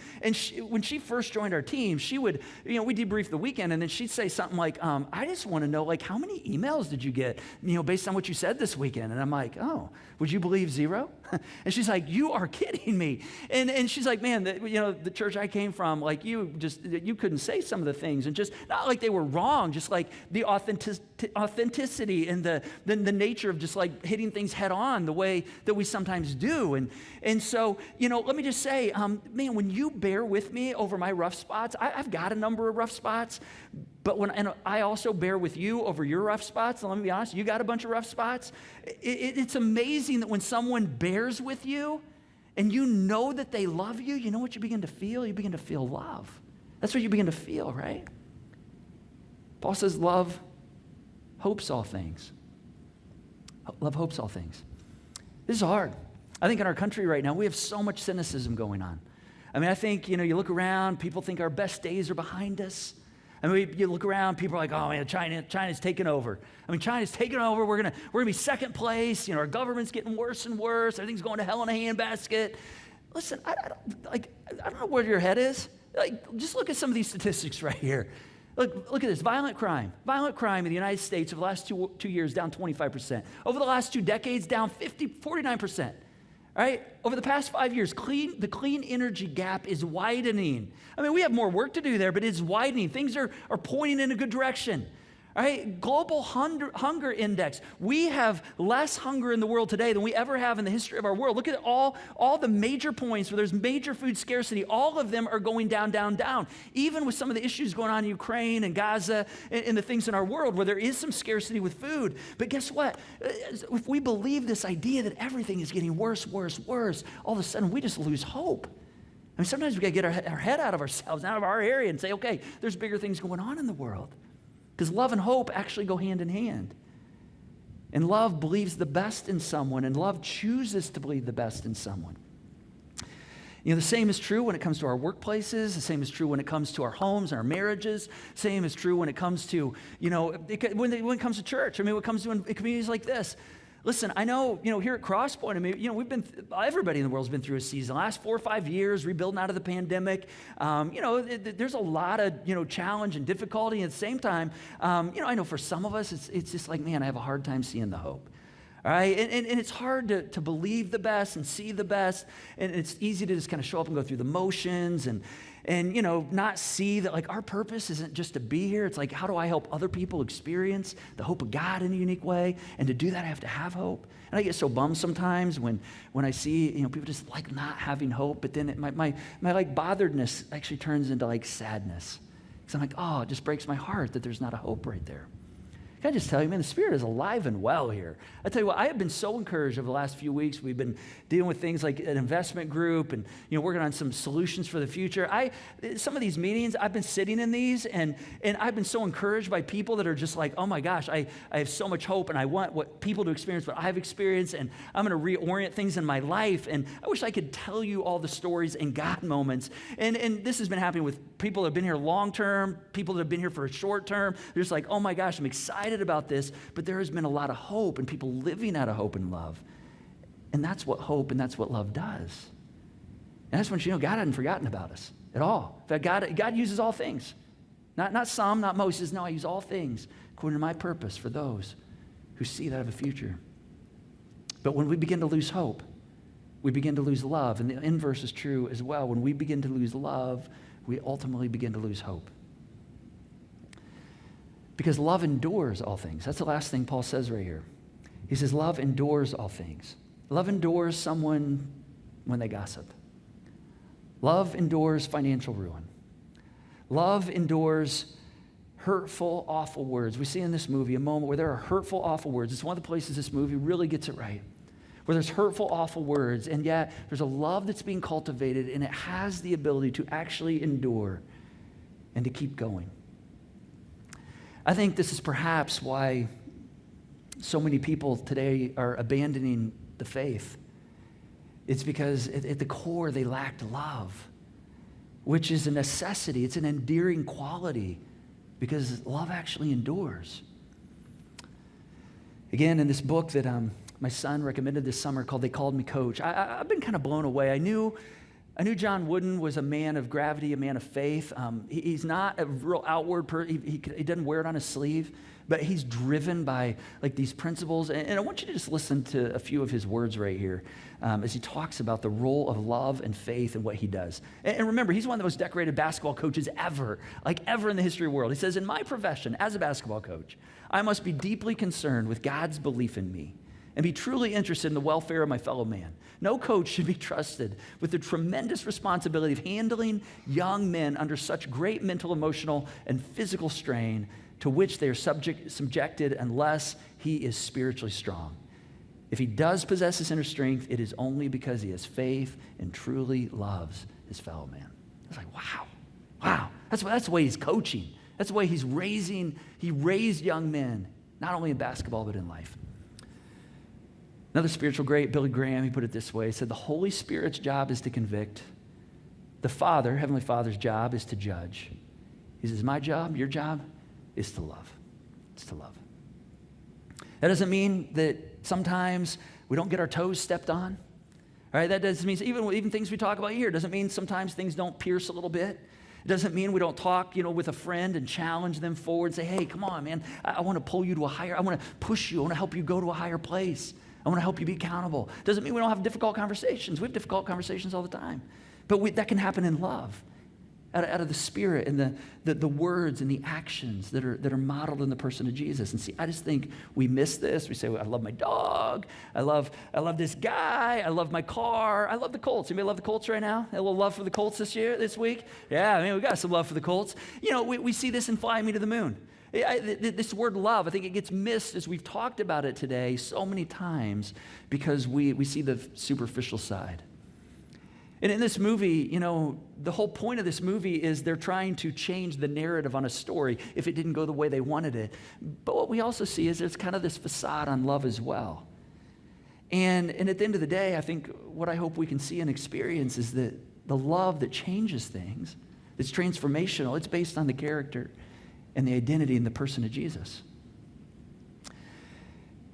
when she first joined our team, she would, we debrief the weekend, and then she'd say something like, I just want to know, how many emails did you get, based on what you said this weekend? And I'm like, oh, would you believe 0? And she's like, you are kidding me. And she's like, man, the church I came from, you couldn't say some of the things, and just not like they were wrong, just like the authenticity and the nature of just hitting things head on the way that we sometimes do. And so, let me just say, man, when you bear with me over my rough spots, I've got a number of rough spots, but and I also bear with you over your rough spots, and let me be honest, you got a bunch of rough spots. It's amazing that when someone bears with you and you know that they love you, you know what you begin to feel? You begin to feel love. That's what you begin to feel, right? Paul says love hopes all things. Love hopes all things. This is hard. I think in our country right now, we have so much cynicism going on. I mean, I think, you look around, people think our best days are behind us. I mean, you look around, people are like, oh man, China's taking over. I mean, China's taking over. We're gonna be second place. Our government's getting worse and worse. Everything's going to hell in a handbasket. Listen, I don't know where your head is. Just look at some of these statistics right here. Look at this, violent crime. Violent crime in the United States over the last two years, down 25%. Over the last 2 decades, down 49%. Right? Over the past 5 years, the clean energy gap is widening. I mean, we have more work to do there, but it's widening. Things are pointing in a good direction. Right? Global hunger index. We have less hunger in the world today than we ever have in the history of our world. Look at all the major points where there's major food scarcity. All of them are going down, down, down. Even with some of the issues going on in Ukraine and Gaza and the things in our world where there is some scarcity with food. But guess what? If we believe this idea that everything is getting worse, worse, worse, all of a sudden we just lose hope. I mean, sometimes we got to get our head out of ourselves, out of our area and say, okay, there's bigger things going on in the world. Because love and hope actually go hand in hand. And love believes the best in someone, and love chooses to believe the best in someone. The same is true when it comes to our workplaces. The same is true when it comes to our homes and our marriages. Same is true when it comes to, when it comes to church. I mean, when it comes to in communities like this. Listen, I know, here at Crosspoint, I mean, everybody in the world's been through a season. The last 4 or 5 years, rebuilding out of the pandemic. There's a lot of, challenge and difficulty. At the same time, I know for some of us, it's just like, man, I have a hard time seeing the hope. All right, and it's hard to believe the best and see the best, and it's easy to just kind of show up and go through the motions and not see that like our purpose isn't just to be here. It's like, how do I help other people experience the hope of God in a unique way? And to do that, I have to have hope. And I get so bummed sometimes when I see people just like not having hope, but then my like botheredness actually turns into like sadness. Because I'm like, oh, it just breaks my heart that there's not a hope right there. Can I just tell you, man, the Spirit is alive and well here. I tell you what, I have been so encouraged over the last few weeks. We've been dealing with things like an investment group and, working on some solutions for the future. Some of these meetings, I've been sitting in these and I've been so encouraged by people that are just like, oh my gosh, I have so much hope and I want what people to experience what I've experienced and I'm going to reorient things in my life. And I wish I could tell you all the stories and God moments. And this has been happening with people that have been here long term, people that have been here for a short term. They're just like, oh my gosh, I'm excited about this, but there has been a lot of hope and people living out of hope and love. And that's what hope and that's what love does. And that's when God hadn't forgotten about us at all. In fact, God uses all things. Not some, not most. He says, no, I use all things according to my purpose for those who see that have a future. But when we begin to lose hope, we begin to lose love. And the inverse is true as well. When we begin to lose love, we ultimately begin to lose hope. Because love endures all things. That's the last thing Paul says right here. He says, love endures all things. Love endures someone when they gossip. Love endures financial ruin. Love endures hurtful, awful words. We see in this movie a moment where there are hurtful, awful words. It's one of the places this movie really gets it right. Where there's hurtful, awful words, and yet there's a love that's being cultivated, and it has the ability to actually endure and to keep going. I think this is perhaps why so many people today are abandoning the faith. It's because at the core they lacked love, which is a necessity. It's an endearing quality because love actually endures. Again, in this book that my son recommended this summer called They Called Me Coach, I've been kind of blown away. I knew John Wooden was a man of gravity, a man of faith. He's not a real outward person. He doesn't wear it on his sleeve, but he's driven by like these principles. And I want you to just listen to a few of his words right here as he talks about the role of love and faith and what he does. And remember, he's one of the most decorated basketball coaches ever in the history of the world. He says, in my profession as a basketball coach, I must be deeply concerned with God's belief in me and be truly interested in the welfare of my fellow man. No coach should be trusted with the tremendous responsibility of handling young men under such great mental, emotional, and physical strain to which they are subjected unless he is spiritually strong. If he does possess this inner strength, it is only because he has faith and truly loves his fellow man. It's like, wow. That's the way he's coaching. That's the way he raised young men not only in basketball, but in life. Another spiritual great, Billy Graham, he put it this way. He said, the Holy Spirit's job is to convict. The Father, Heavenly Father's job is to judge. He says, my job, your job, is to love. It's to love. That doesn't mean that sometimes we don't get our toes stepped on. All right, that doesn't mean, even things we talk about here, doesn't mean sometimes things don't pierce a little bit. It doesn't mean we don't talk, with a friend and challenge them forward and say, hey, come on, man, I want to pull you to a higher, I want to push you, I want to help you go to a higher place. I want to help you be accountable. Doesn't mean we don't have difficult conversations. We have difficult conversations all the time. But that can happen in love, out of the Spirit and the words and the actions that are modeled in the person of Jesus. And see, I just think we miss this. We say, well, I love my dog. I love this guy. I love my car. I love the Colts. Anybody love the Colts right now? A little love for the Colts this week? Yeah, we got some love for the Colts. We see this in Fly Me to the Moon. This word love, I think it gets missed as we've talked about it today so many times because we see the superficial side. And in this movie, the whole point of this movie is they're trying to change the narrative on a story if it didn't go the way they wanted it. But what we also see is there's kind of this facade on love as well. And at the end of the day, I think what I hope we can see and experience is that the love that changes things, it's transformational, it's based on the character and the identity in the person of Jesus.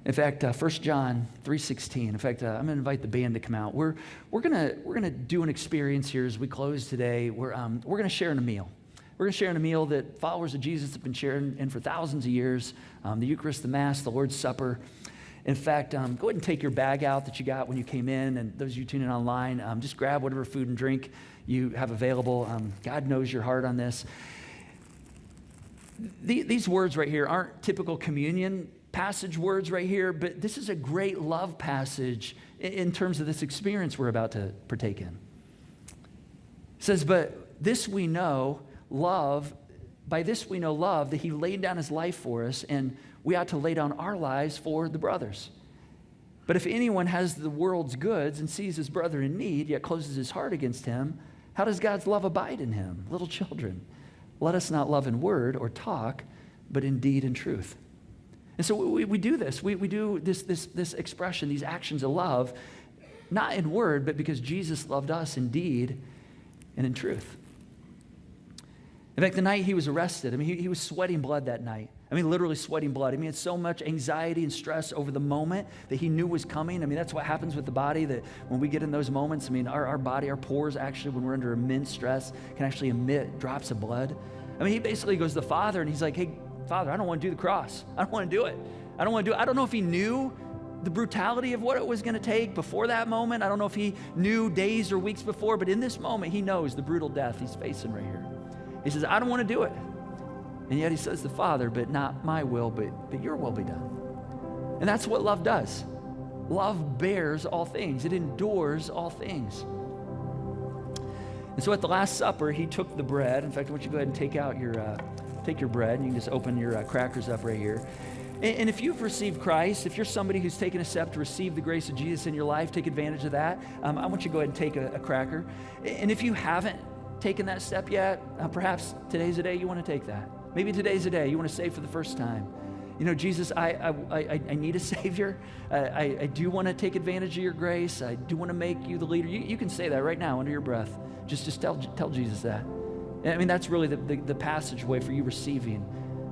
In fact, 1 John 3:16. In fact, I'm going to invite the band to come out. We're gonna do an experience here as we close today. We're going to share in a meal. We're going to share in a meal that followers of Jesus have been sharing in for thousands of years. The Eucharist, the Mass, the Lord's Supper. In fact, go ahead and take your bag out that you got when you came in, and those of you tuning in online, just grab whatever food and drink you have available. God knows your heart on this. These words right here aren't typical communion passage words right here, but this is a great love passage in terms of this experience we're about to partake in. It says, but this we know, love, by this we know love, that he laid down his life for us, and we ought to lay down our lives for the brothers. But if anyone has the world's goods and sees his brother in need, yet closes his heart against him, how does God's love abide in him? Little children, let us not love in word or talk, but in deed and truth. And so we do this. We do this expression, these actions of love, not in word, but because Jesus loved us in deed and in truth. In fact, the night he was arrested, he was sweating blood that night. Literally sweating blood. He had so much anxiety and stress over the moment that he knew was coming. That's what happens with the body, that when we get in those moments, our body, our pores actually, when we're under immense stress, can actually emit drops of blood. He basically goes to the Father and he's like, hey, Father, I don't want to do the cross. I don't want to do it. I don't know if he knew the brutality of what it was going to take before that moment. I don't know if he knew days or weeks before, but in this moment, he knows the brutal death he's facing right here. He says, I don't want to do it. And yet he says to the Father, but not my will, but your will be done. And that's what love does. Love bears all things. It endures all things. And so at the Last Supper, he took the bread. In fact, I want you to go ahead and take your bread, and you can just open your crackers up right here. And if you've received Christ, if you're somebody who's taken a step to receive the grace of Jesus in your life, take advantage of that. I want you to go ahead and take a cracker. And if you haven't taken that step yet, perhaps today's the day you want to take that. Maybe today's the day you want to say for the first time, Jesus, I need a Savior. I do want to take advantage of your grace. I do want to make you the leader. You can say that right now under your breath. Just tell Jesus that. That's really the passageway for you receiving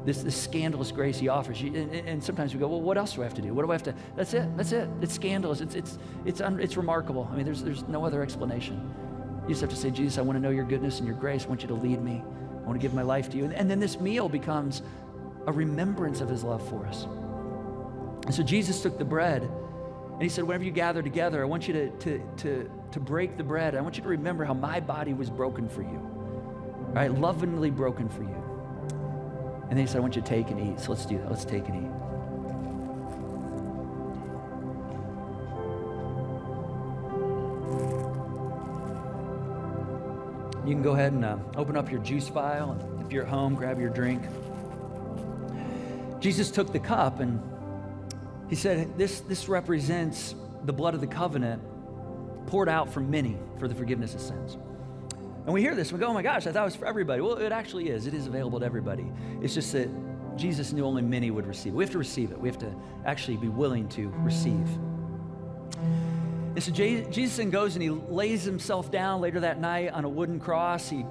this scandalous grace he offers you. And sometimes we go, well, what else do I have to do? What do I have to? That's it. It's scandalous. It's remarkable. There's no other explanation. You just have to say, Jesus, I want to know your goodness and your grace. I want you to lead me. I want to give my life to you. And then this meal becomes a remembrance of his love for us. And so Jesus took the bread and he said, whenever you gather together, I want you to break the bread. I want you to remember how my body was broken for you. All right, lovingly broken for you. And then he said, I want you to take and eat. So let's do that. Let's take and eat. You can go ahead and open up your juice vial. And if you're at home, grab your drink. Jesus took the cup and he said, this represents the blood of the covenant poured out for many for the forgiveness of sins. And we hear this, we go, oh my gosh, I thought it was for everybody. Well, it actually is. It is available to everybody. It's just that Jesus knew only many would receive it. We have to receive it. We have to actually be willing to receive. And so Jesus then goes and he lays himself down later that night on a wooden cross. He's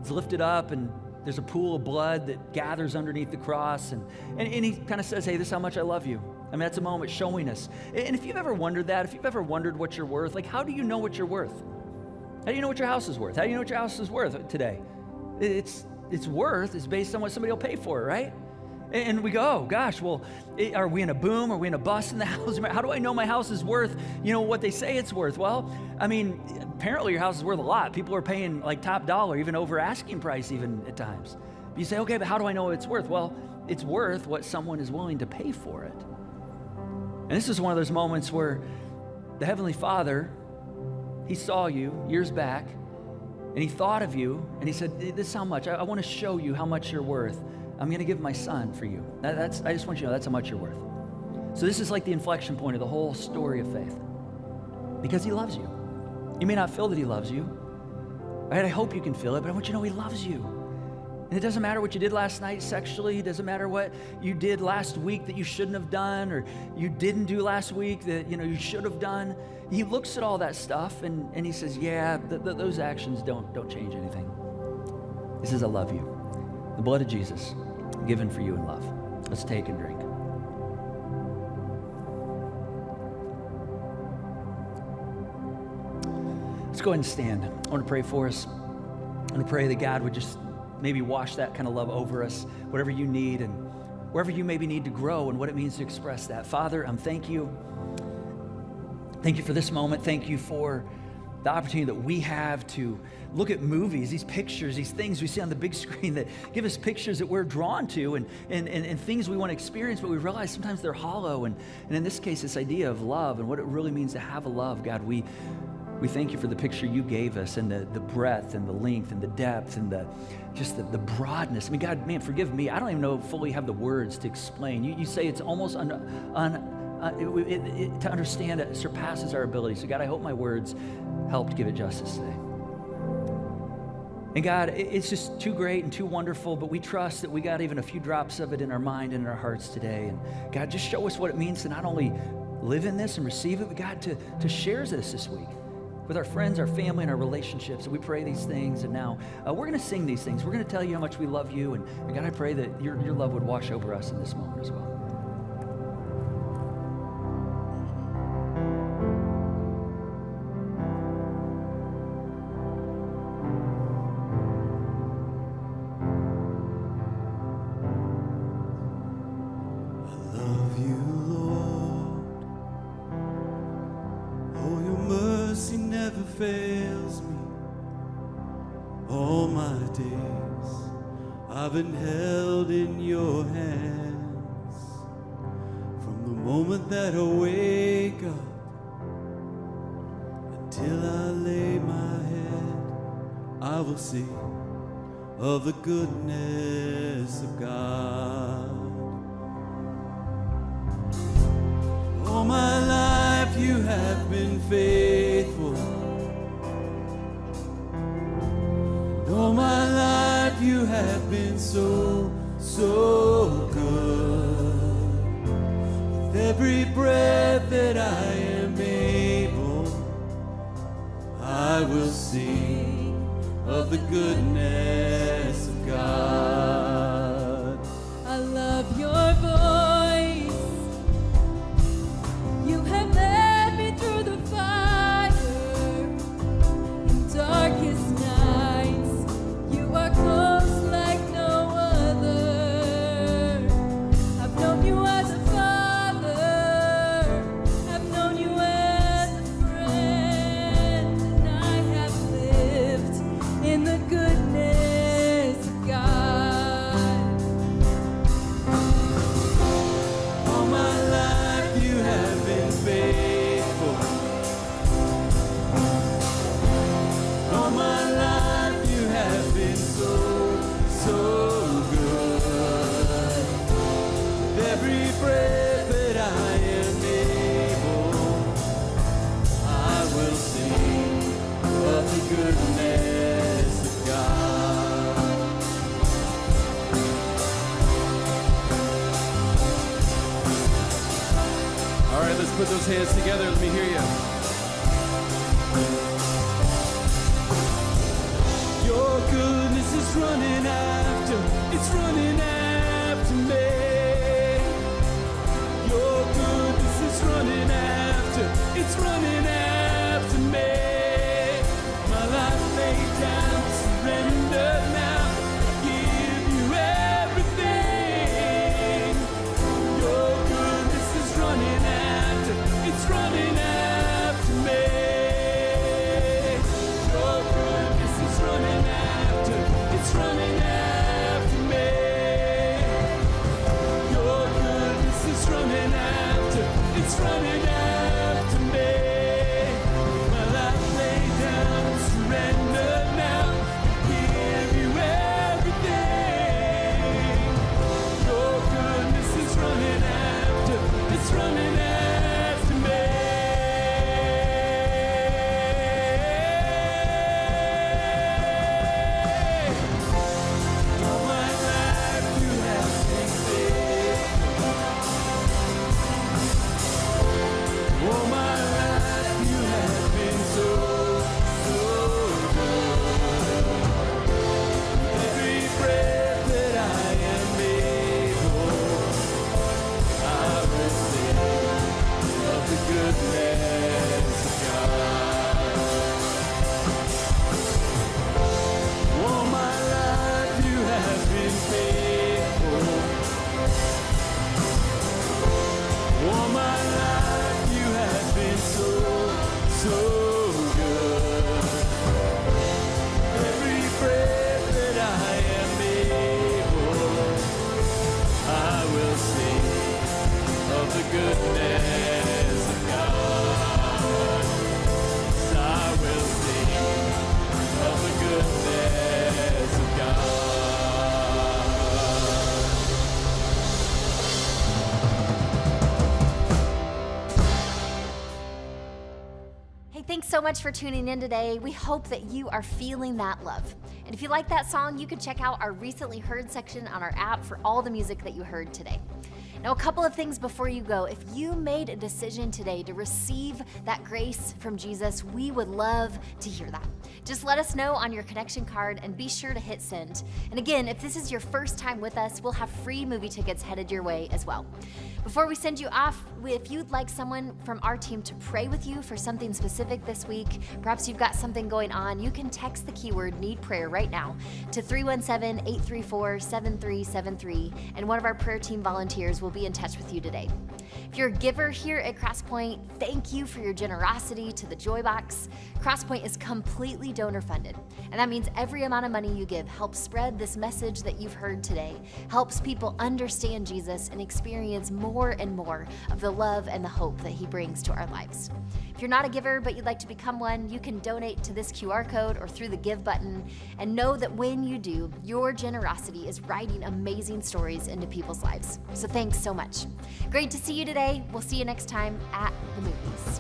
lifted up, and there's a pool of blood that gathers underneath the cross. And he kind of says, hey, this is how much I love you. I mean, that's a moment showing us. And if you've ever wondered that, if you've ever wondered what you're worth, like, how do you know what you're worth? How do you know what your house is worth? How do you know what your house is worth today? Its worth is based on what somebody will pay for it, right? And we go, oh, gosh, well, are we in a boom? Are we in a bust in the house? How do I know my house is worth, what they say it's worth? Well, I mean, apparently your house is worth a lot. People are paying like top dollar, even over asking price even at times. But you say, okay, but how do I know what it's worth? Well, it's worth what someone is willing to pay for it. And this is one of those moments where the Heavenly Father, he saw you years back, and he thought of you, and he said, this is how much. I want to show you how much you're worth. I'm going to give my son for you. I just want you to know that's how much you're worth. So this is like the inflection point of the whole story of faith. Because he loves you. You may not feel that he loves you. Right? I hope you can feel it, but I want you to know he loves you. And it doesn't matter what you did last night sexually. It doesn't matter what you did last week that you shouldn't have done, or you didn't do last week that you should have done. He looks at all that stuff and he says, yeah, those actions don't change anything. He says, I love you. The blood of Jesus given for you in love. Let's take and drink. Let's go ahead and stand. I want to pray for us. I want to pray that God would just maybe wash that kind of love over us, whatever you need and wherever you maybe need to grow and what it means to express that. Father, thank you. Thank you for this moment. Thank you for the opportunity that we have to look at movies, these pictures, these things we see on the big screen that give us pictures that we're drawn to and things we want to experience, but we realize sometimes they're hollow. And in this case, this idea of love and what it really means to have a love, God, we thank you for the picture you gave us and the breadth and the length and the depth and the broadness. I mean, God, man, forgive me. I don't even know fully have the words to explain. You say it's almost to understand it surpasses our ability. So God, I hope my words helped give it justice today. And God, it's just too great and too wonderful, but we trust that we got even a few drops of it in our mind and in our hearts today. And God, just show us what it means to not only live in this and receive it, but God, to share this week with our friends, our family, and our relationships. And we pray these things, and now we're going to sing these things. We're going to tell you how much we love you, and God, I pray that your love would wash over us in this moment as well. Fails me all my days. I've been held in your hands from the moment that I wake up until I lay my head. I will sing of the goodness of God. All my life you have been faithful. All my life you have been so, so good. With every breath that I am able, I will sing of the goodness of God. I love your voice. You have led me through the fire in darkest night. You are close like no other. I've known you as a father. I've known you as a friend. And I have lived in the goodness of God. hands together. Let me hear you. Your goodness is running after, it's running after me. Your goodness is running after, it's running after me. My life laid down, surrender now, give you everything. Your goodness is running after, it's running after me. Your goodness is running after, it's running after me. Your goodness is running after, it's running after me. My life laid down, surrender now, give you everything. Your goodness is running after, it's running after me. All my life you have been faithful. All my life you have been so, so good. Every breath that I am able, I will sing of the goodness of God. All my life you have been faithful. All my life you have been so, so good. Every breath that I am able, I will sing of the goodness of God. I will sing of the goodness of God. Hey, thanks so much for tuning in today. We hope that you are feeling that love. And if you like that song, you can check out our recently heard section on our app for all the music that you heard today. Now, a couple of things before you go. If you made a decision today to receive that grace from Jesus, we would love to hear that. Just let us know on your connection card and be sure to hit send. And again, if this is your first time with us, we'll have free movie tickets headed your way as well. Before we send you off, if you'd like someone from our team to pray with you for something specific this week, perhaps you've got something going on, you can text the keyword need prayer right now to 317-834-7373, and one of our prayer team volunteers will be in touch with you today. If you're a giver here at Crosspoint, thank you for your generosity to the Joy Box. Crosspoint is completely donor funded, and that means every amount of money you give helps spread this message that you've heard today, helps people understand Jesus and experience more and more of the love and the hope that he brings to our lives. If you're not a giver but you'd like to become one, you can donate to this QR code or through the Give button, and know that when you do, your generosity is writing amazing stories into people's lives. So thanks so much. Great to see you today. We'll see you next time at the movies.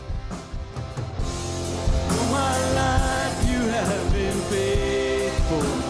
All my life you have been faithful.